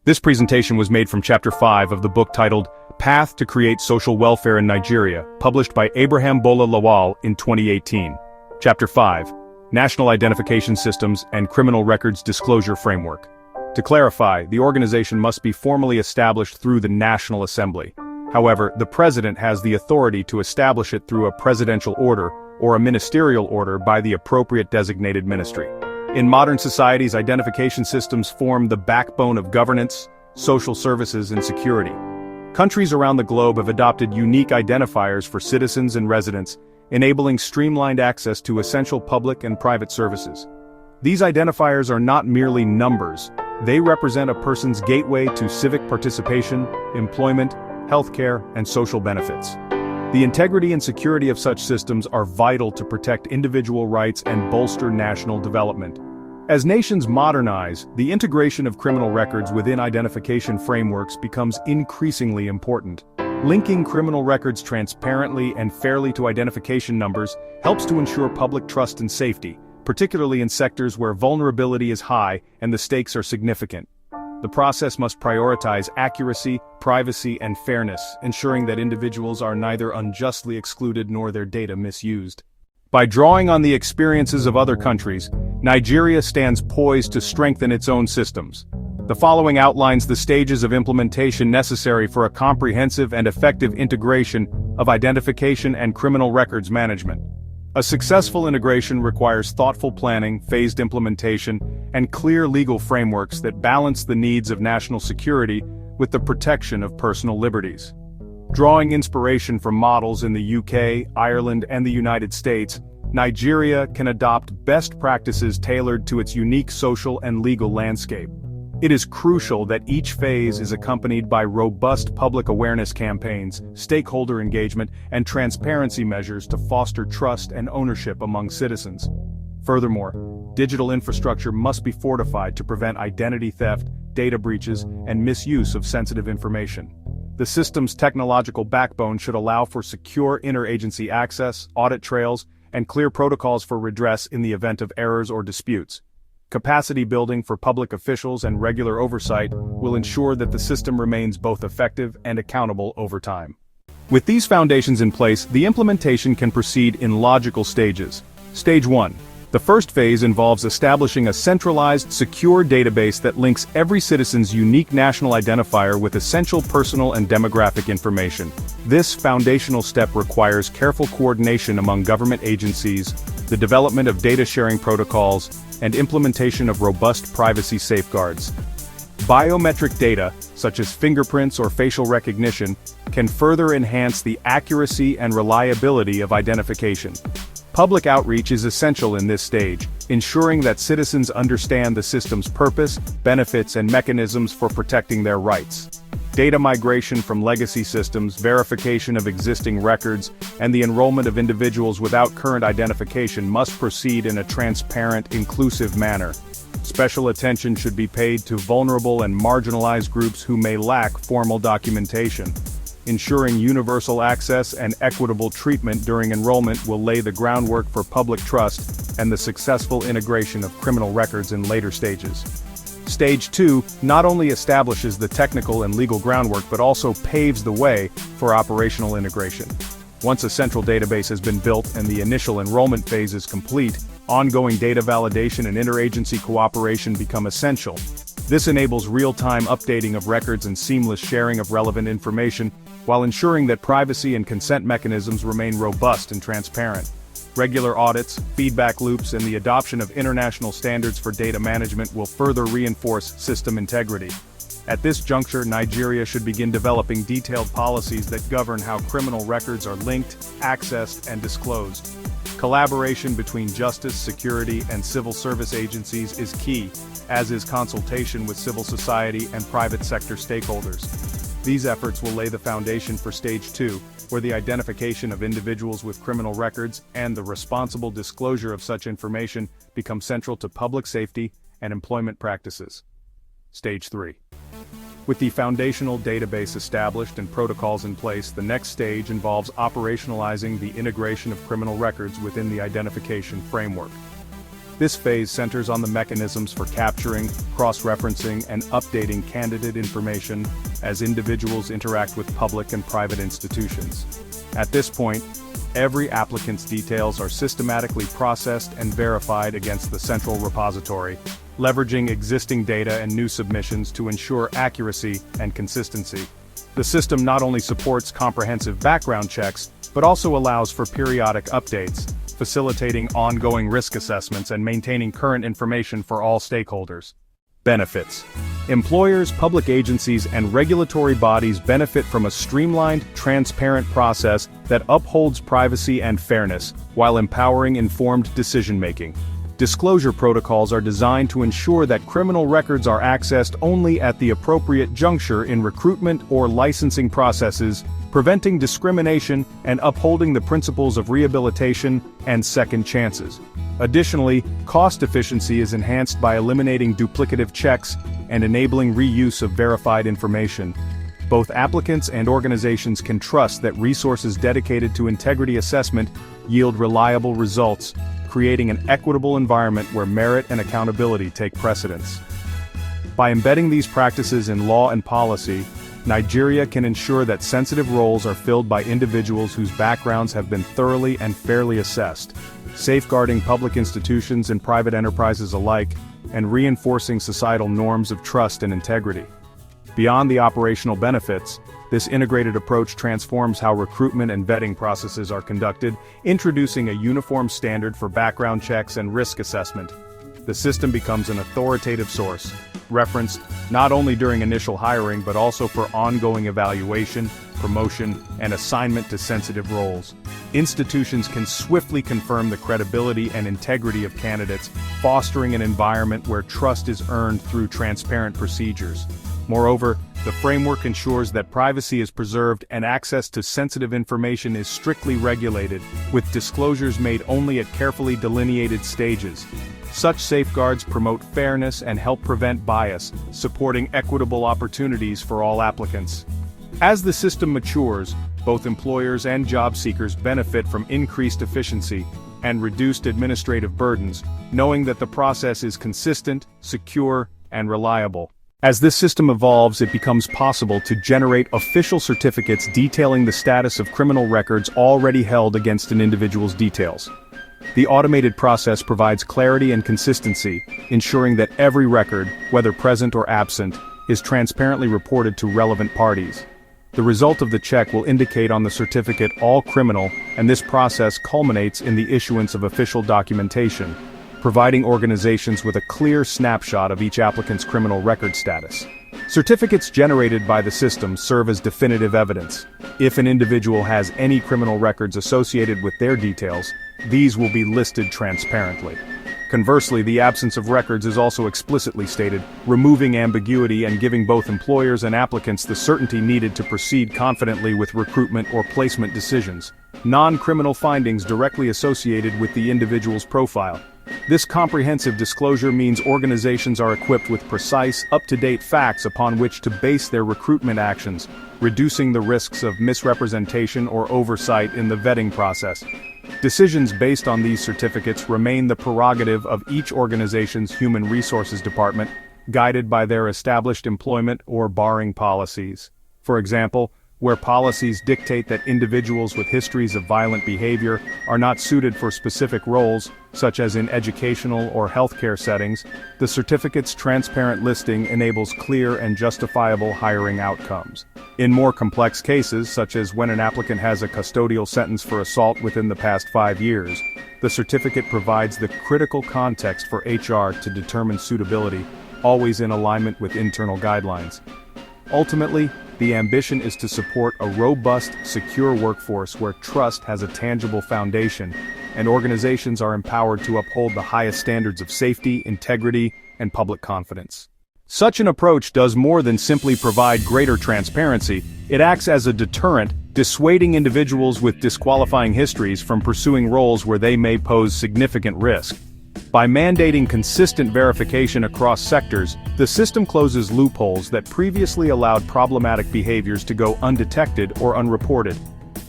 This presentation was made from Chapter 5 of the book titled Path to Create Social Welfare in Nigeria, published by Abraham Bola Lawal in 2018. Chapter 5, National Identification Systems and Criminal Records Disclosure Framework. To clarify, the organization must be formally established through the National Assembly. However, the President has the authority to establish it through a presidential order or a ministerial order by the appropriate designated ministry. In modern societies, identification systems form the backbone of governance, social services, and security. Countries around the globe have adopted unique identifiers for citizens and residents, enabling streamlined access to essential public and private services. These identifiers are not merely numbers, they represent a person's gateway to civic participation, employment, healthcare, and social benefits. The integrity and security of such systems are vital to protect individual rights and bolster national development. As nations modernize, the integration of criminal records within identification frameworks becomes increasingly important. Linking criminal records transparently and fairly to identification numbers helps to ensure public trust and safety, particularly in sectors where vulnerability is high and the stakes are significant. The process must prioritize accuracy, privacy, and fairness, ensuring that individuals are neither unjustly excluded nor their data misused. By drawing on the experiences of other countries, Nigeria stands poised to strengthen its own systems. The following outlines the stages of implementation necessary for a comprehensive and effective integration of identification and criminal records management. A successful integration requires thoughtful planning, phased implementation, and clear legal frameworks that balance the needs of national security with the protection of personal liberties. Drawing inspiration from models in the UK, Ireland, and the United States, Nigeria can adopt best practices tailored to its unique social and legal landscape. It is crucial that each phase is accompanied by robust public awareness campaigns, stakeholder engagement, and transparency measures to foster trust and ownership among citizens. Furthermore, digital infrastructure must be fortified to prevent identity theft, data breaches, and misuse of sensitive information. The system's technological backbone should allow for secure interagency access, audit trails, and clear protocols for redress in the event of errors or disputes. Capacity building for public officials and regular oversight will ensure that the system remains both effective and accountable over time. With these foundations in place, the implementation can proceed in logical stages. Stage 1. The first phase involves establishing a centralized, secure database that links every citizen's unique national identifier with essential personal and demographic information. This foundational step requires careful coordination among government agencies, the development of data sharing protocols, and implementation of robust privacy safeguards. Biometric data, such as fingerprints or facial recognition, can further enhance the accuracy and reliability of identification. Public outreach is essential in this stage, ensuring that citizens understand the system's purpose, benefits, and mechanisms for protecting their rights. Data migration from legacy systems, verification of existing records, and the enrollment of individuals without current identification must proceed in a transparent, inclusive manner. Special attention should be paid to vulnerable and marginalized groups who may lack formal documentation. Ensuring universal access and equitable treatment during enrollment will lay the groundwork for public trust and the successful integration of criminal records in later stages. Stage 2 not only establishes the technical and legal groundwork but also paves the way for operational integration. Once a central database has been built and the initial enrollment phase is complete, ongoing data validation and interagency cooperation become essential. This enables real-time updating of records and seamless sharing of relevant information, while ensuring that privacy and consent mechanisms remain robust and transparent. Regular audits, feedback loops, and the adoption of international standards for data management will further reinforce system integrity. At this juncture, Nigeria should begin developing detailed policies that govern how criminal records are linked, accessed, and disclosed. Collaboration between justice, security, and civil service agencies is key, as is consultation with civil society and private sector stakeholders. These efforts will lay the foundation for Stage 2, where the identification of individuals with criminal records and the responsible disclosure of such information become central to public safety and employment practices. Stage 3. With the foundational database established and protocols in place, the next stage involves operationalizing the integration of criminal records within the identification framework. This phase centers on the mechanisms for capturing, cross-referencing, and updating candidate information as individuals interact with public and private institutions. At this point, every applicant's details are systematically processed and verified against the central repository, leveraging existing data and new submissions to ensure accuracy and consistency. The system not only supports comprehensive background checks, but also allows for periodic updates, facilitating ongoing risk assessments and maintaining current information for all stakeholders. Benefits. Employers, public agencies, and regulatory bodies benefit from a streamlined, transparent process that upholds privacy and fairness, while empowering informed decision-making. Disclosure protocols are designed to ensure that criminal records are accessed only at the appropriate juncture in recruitment or licensing processes, preventing discrimination and upholding the principles of rehabilitation and second chances. Additionally, cost efficiency is enhanced by eliminating duplicative checks and enabling reuse of verified information. Both applicants and organizations can trust that resources dedicated to integrity assessment yield reliable results, creating an equitable environment where merit and accountability take precedence. By embedding these practices in law and policy, Nigeria can ensure that sensitive roles are filled by individuals whose backgrounds have been thoroughly and fairly assessed, safeguarding public institutions and private enterprises alike, and reinforcing societal norms of trust and integrity. Beyond the operational benefits, this integrated approach transforms how recruitment and vetting processes are conducted, introducing a uniform standard for background checks and risk assessment. The system becomes an authoritative source, referenced not only during initial hiring but also for ongoing evaluation, promotion, and assignment to sensitive roles. Institutions can swiftly confirm the credibility and integrity of candidates, fostering an environment where trust is earned through transparent procedures. Moreover, the framework ensures that privacy is preserved and access to sensitive information is strictly regulated, with disclosures made only at carefully delineated stages. Such safeguards promote fairness and help prevent bias, supporting equitable opportunities for all applicants. As the system matures, both employers and job seekers benefit from increased efficiency and reduced administrative burdens, knowing that the process is consistent, secure, and reliable. As this system evolves, it becomes possible to generate official certificates detailing the status of criminal records already held against an individual's details. The automated process provides clarity and consistency, ensuring that every record, whether present or absent, is transparently reported to relevant parties. The result of the check will indicate on the certificate all criminal, and this process culminates in the issuance of official documentation, providing organizations with a clear snapshot of each applicant's criminal record status. Certificates generated by the system serve as definitive evidence. If an individual has any criminal records associated with their details, these will be listed transparently. Conversely, the absence of records is also explicitly stated, removing ambiguity and giving both employers and applicants the certainty needed to proceed confidently with recruitment or placement decisions. Non-criminal findings directly associated with the individual's profile. This comprehensive disclosure means organizations are equipped with precise, up-to-date facts upon which to base their recruitment actions, reducing the risks of misrepresentation or oversight in the vetting process. Decisions based on these certificates remain the prerogative of each organization's human resources department, guided by their established employment or barring policies. For example, where policies dictate that individuals with histories of violent behavior are not suited for specific roles, such as in educational or healthcare settings, the certificate's transparent listing enables clear and justifiable hiring outcomes. In more complex cases, such as when an applicant has a custodial sentence for assault within the past 5 years, the certificate provides the critical context for HR to determine suitability, always in alignment with internal guidelines. Ultimately, the ambition is to support a robust, secure workforce where trust has a tangible foundation, and organizations are empowered to uphold the highest standards of safety, integrity, and public confidence. Such an approach does more than simply provide greater transparency. It acts as a deterrent, dissuading individuals with disqualifying histories from pursuing roles where they may pose significant risk. By mandating consistent verification across sectors, the system closes loopholes that previously allowed problematic behaviors to go undetected or unreported.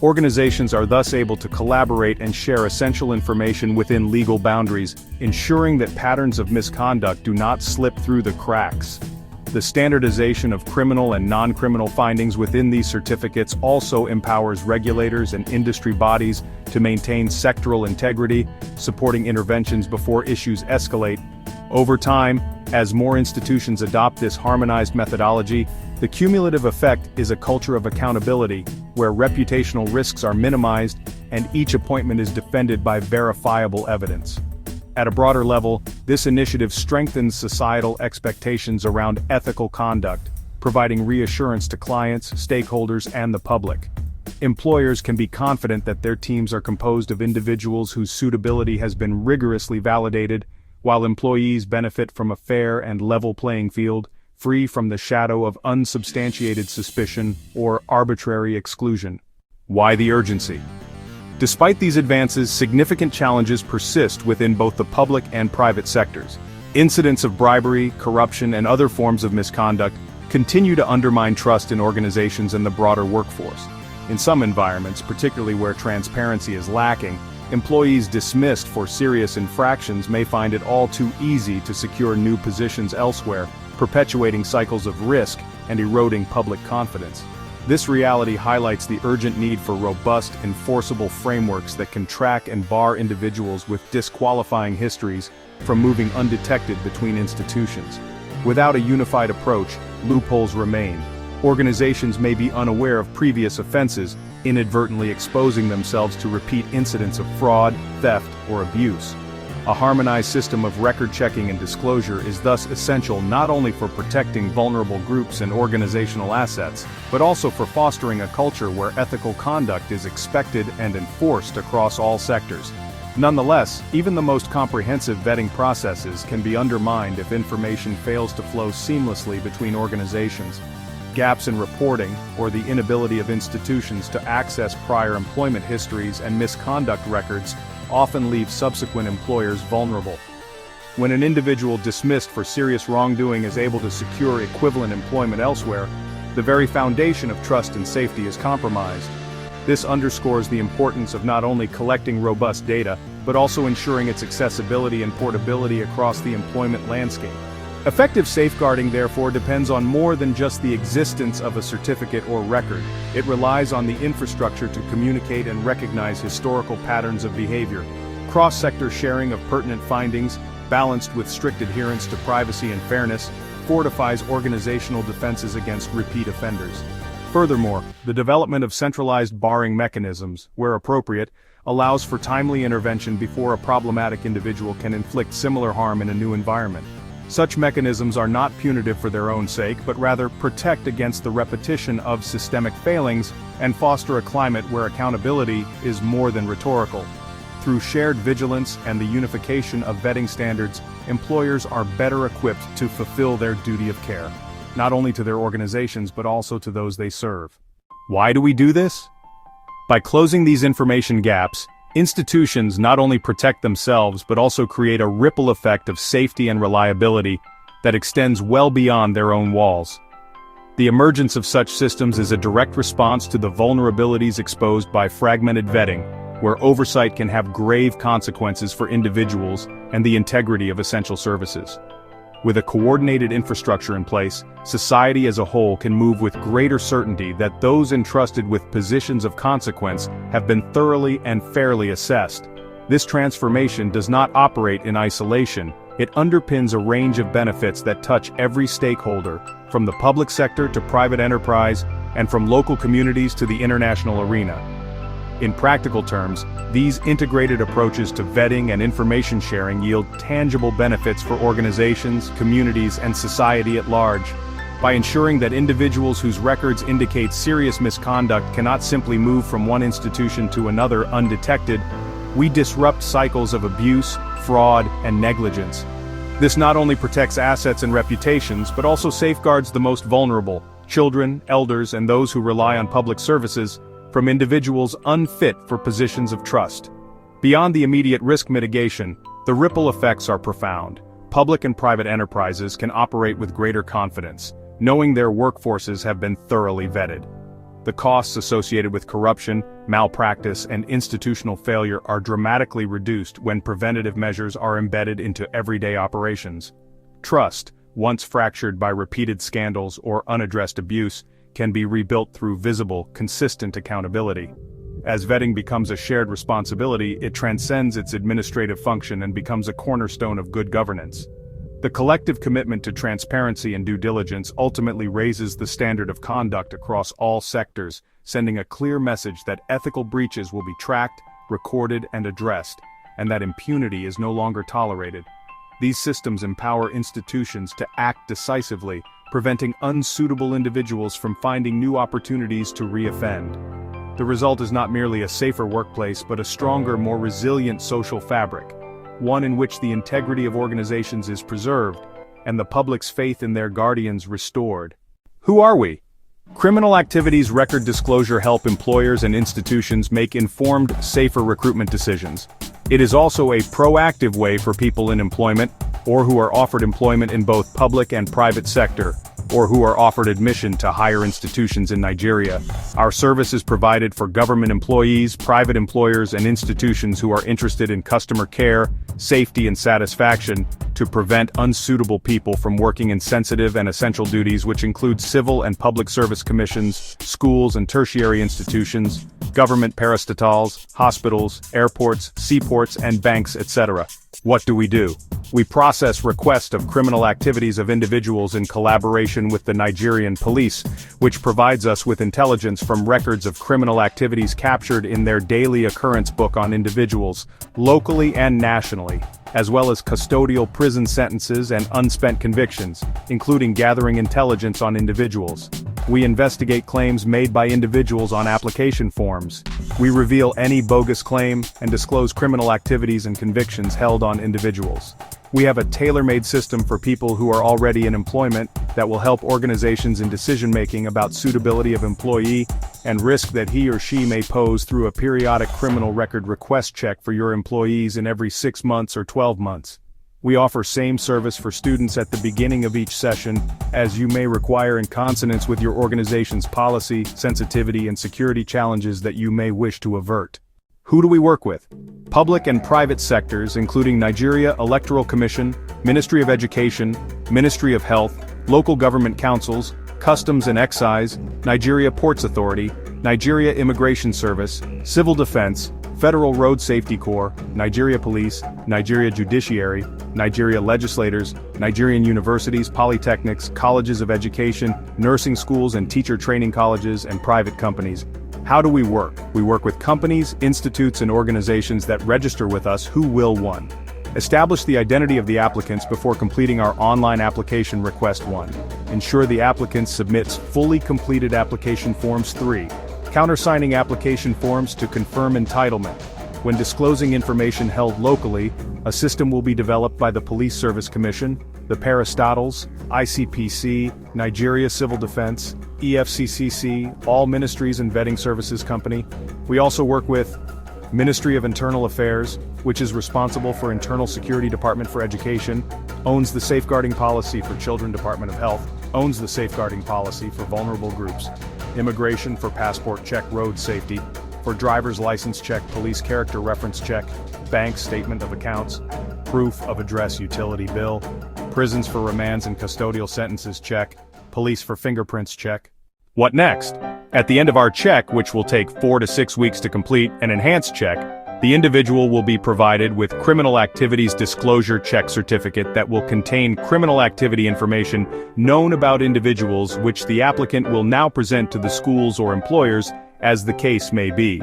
Organizations are thus able to collaborate and share essential information within legal boundaries, ensuring that patterns of misconduct do not slip through the cracks. The standardization of criminal and non-criminal findings within these certificates also empowers regulators and industry bodies to maintain sectoral integrity, supporting interventions before issues escalate. Over time, as more institutions adopt this harmonized methodology, the cumulative effect is a culture of accountability, where reputational risks are minimized and each appointment is defended by verifiable evidence. At a broader level, this initiative strengthens societal expectations around ethical conduct, providing reassurance to clients, stakeholders, and the public. Employers can be confident that their teams are composed of individuals whose suitability has been rigorously validated, while employees benefit from a fair and level playing field, free from the shadow of unsubstantiated suspicion or arbitrary exclusion. Why the urgency? Despite these advances, significant challenges persist within both the public and private sectors. Incidents of bribery, corruption, and other forms of misconduct continue to undermine trust in organizations and the broader workforce. In some environments, particularly where transparency is lacking, employees dismissed for serious infractions may find it all too easy to secure new positions elsewhere, perpetuating cycles of risk and eroding public confidence. This reality highlights the urgent need for robust, enforceable frameworks that can track and bar individuals with disqualifying histories from moving undetected between institutions. Without a unified approach, loopholes remain. Organizations may be unaware of previous offenses, inadvertently exposing themselves to repeat incidents of fraud, theft, or abuse. A harmonized system of record-checking and disclosure is thus essential not only for protecting vulnerable groups and organizational assets, but also for fostering a culture where ethical conduct is expected and enforced across all sectors. Nonetheless, even the most comprehensive vetting processes can be undermined if information fails to flow seamlessly between organizations. Gaps in reporting, or the inability of institutions to access prior employment histories and misconduct records, often leave subsequent employers vulnerable. When an individual dismissed for serious wrongdoing is able to secure equivalent employment elsewhere, the very foundation of trust and safety is compromised. This underscores the importance of not only collecting robust data, but also ensuring its accessibility and portability across the employment landscape. Effective safeguarding, therefore, depends on more than just the existence of a certificate or record. It relies on the infrastructure to communicate and recognize historical patterns of behavior. Cross-sector sharing of pertinent findings, balanced with strict adherence to privacy and fairness, fortifies organizational defenses against repeat offenders. Furthermore, the development of centralized barring mechanisms, where appropriate, allows for timely intervention before a problematic individual can inflict similar harm in a new environment. Such mechanisms are not punitive for their own sake, but rather protect against the repetition of systemic failings and foster a climate where accountability is more than rhetorical. Through shared vigilance and the unification of vetting standards, employers are better equipped to fulfill their duty of care, not only to their organizations but also to those they serve. Why do we do this? By closing these information gaps, institutions not only protect themselves but also create a ripple effect of safety and reliability that extends well beyond their own walls. The emergence of such systems is a direct response to the vulnerabilities exposed by fragmented vetting, where oversight can have grave consequences for individuals and the integrity of essential services. With a coordinated infrastructure in place, society as a whole can move with greater certainty that those entrusted with positions of consequence have been thoroughly and fairly assessed. This transformation does not operate in isolation. It underpins a range of benefits that touch every stakeholder, from the public sector to private enterprise, and from local communities to the international arena. In practical terms, these integrated approaches to vetting and information sharing yield tangible benefits for organizations, communities, and society at large. By ensuring that individuals whose records indicate serious misconduct cannot simply move from one institution to another undetected, we disrupt cycles of abuse, fraud, and negligence. This not only protects assets and reputations, but also safeguards the most vulnerable, children, elders, and those who rely on public services, from individuals unfit for positions of trust. Beyond the immediate risk mitigation, the ripple effects are profound. Public and private enterprises can operate with greater confidence, knowing their workforces have been thoroughly vetted. The costs associated with corruption, malpractice, and institutional failure are dramatically reduced when preventative measures are embedded into everyday operations. Trust, once fractured by repeated scandals or unaddressed abuse, can be rebuilt through visible, consistent accountability. As vetting becomes a shared responsibility, it transcends its administrative function and becomes a cornerstone of good governance. The collective commitment to transparency and due diligence ultimately raises the standard of conduct across all sectors, sending a clear message that ethical breaches will be tracked, recorded, and addressed, and that impunity is no longer tolerated. These systems empower institutions to act decisively, preventing unsuitable individuals from finding new opportunities to re-offend. The result is not merely a safer workplace but a stronger, more resilient social fabric, one in which the integrity of organizations is preserved, and the public's faith in their guardians restored. Who are we? Criminal activities record disclosure help employers and institutions make informed, safer recruitment decisions. It is also a proactive way for people in employment, or who are offered employment in both public and private sector, or who are offered admission to higher institutions in Nigeria. Our service is provided for government employees, private employers, and institutions who are interested in customer care, safety, and satisfaction, to prevent unsuitable people from working in sensitive and essential duties, which include civil and public service commissions, schools and tertiary institutions, government parastatals, hospitals, airports, seaports, and banks, etc. What do? We process requests of criminal activities of individuals in collaboration with the Nigerian police, which provides us with intelligence from records of criminal activities captured in their daily occurrence book on individuals, locally and nationally, as well as custodial prison sentences and unspent convictions, including gathering intelligence on individuals. We investigate claims made by individuals on application forms. We reveal any bogus claim and disclose criminal activities and convictions held on individuals. We have a tailor-made system for people who are already in employment that will help organizations in decision-making about suitability of employee and risk that he or she may pose through a periodic criminal record request check for your employees in every 6 months or 12 months. We offer same service for students at the beginning of each session, as you may require in consonance with your organization's policy, sensitivity, and security challenges that you may wish to avert. Who do we work with? Public and private sectors, including Nigeria Electoral Commission, Ministry of Education, Ministry of Health, local government councils, Customs and Excise, Nigeria Ports Authority, Nigeria Immigration Service, Civil Defense, Federal Road Safety Corps, Nigeria Police, Nigeria Judiciary, Nigeria legislators, Nigerian universities, polytechnics, colleges of education, nursing schools and teacher training colleges, and private companies. How do we work? We work with companies, institutes, and organizations that register with us who will 1. Establish the identity of the applicants before completing our online application request 1. Ensure the applicant submits fully completed application forms 3. Countersigning application forms to confirm entitlement. When disclosing information held locally, a system will be developed by the Police Service Commission, the Parastatals, ICPC, Nigeria Civil Defense, EFCCC, all ministries and vetting services company. We also work with Ministry of Internal Affairs, which is responsible for Internal Security Department for Education, owns the Safeguarding Policy for Children Department of Health, owns the Safeguarding Policy for Vulnerable Groups, Immigration for Passport Check Road Safety, for Driver's License Check Police Character Reference Check, Bank Statement of Accounts, Proof of Address Utility Bill, Prisons for Remands and Custodial Sentences Check, Police for Fingerprints Check. What next? At the end of our check, which will take 4 to 6 weeks to complete, an enhanced check, the individual will be provided with Criminal Activities Disclosure Check Certificate that will contain criminal activity information known about individuals which the applicant will now present to the schools or employers, as the case may be.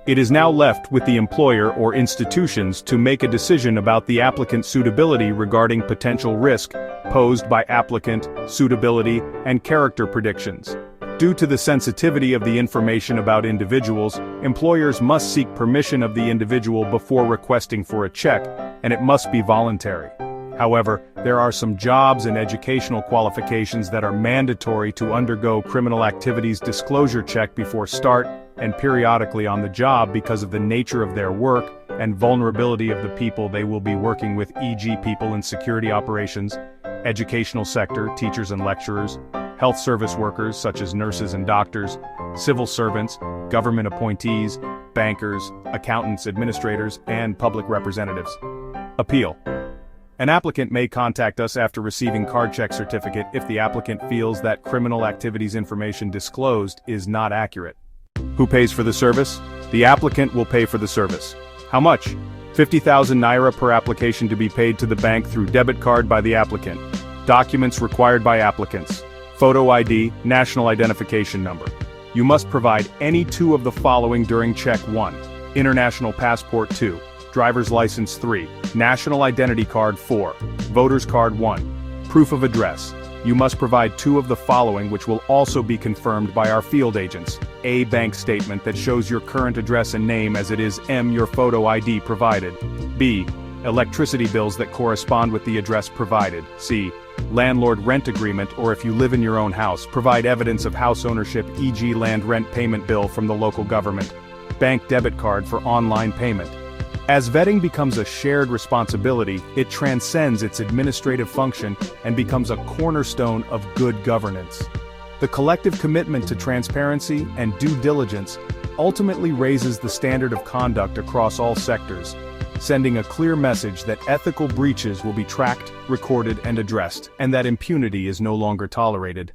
It is now left with the employer or institutions to make a decision about the applicant's suitability regarding potential risk posed by applicant, suitability, and character predictions. Due to the sensitivity of the information about individuals, employers must seek permission of the individual before requesting for a check, and it must be voluntary. However, there are some jobs and educational qualifications that are mandatory to undergo criminal activities disclosure check before start and periodically on the job because of the nature of their work and vulnerability of the people they will be working with, e.g. people in security operations, educational sector, teachers and lecturers, health service workers such as nurses and doctors, civil servants, government appointees, bankers, accountants, administrators, and public representatives. Appeal. An applicant may contact us after receiving card check certificate if the applicant feels that criminal activities information disclosed is not accurate. Who pays for the service? The applicant will pay for the service. How much? 50,000 naira per application to be paid to the bank through debit card by the applicant. Documents required by applicants. Photo ID, national identification number. You must provide any two of the following during check 1. International passport 2. Driver's license 3. National identity card 4. Voter's card 1. Proof of address. You must provide two of the following which will also be confirmed by our field agents. A. Bank statement that shows your current address and name as it is. M. Your photo ID provided. B. Electricity bills that correspond with the address provided. C. Landlord rent agreement, or if you live in your own house, provide evidence of house ownership, e.g. land rent payment bill from the local government. Bank debit card for online payment. As vetting becomes a shared responsibility, it transcends its administrative function and becomes a cornerstone of good governance. The collective commitment to transparency and due diligence ultimately raises the standard of conduct across all sectors, sending a clear message that ethical breaches will be tracked, recorded, and addressed, and that impunity is no longer tolerated.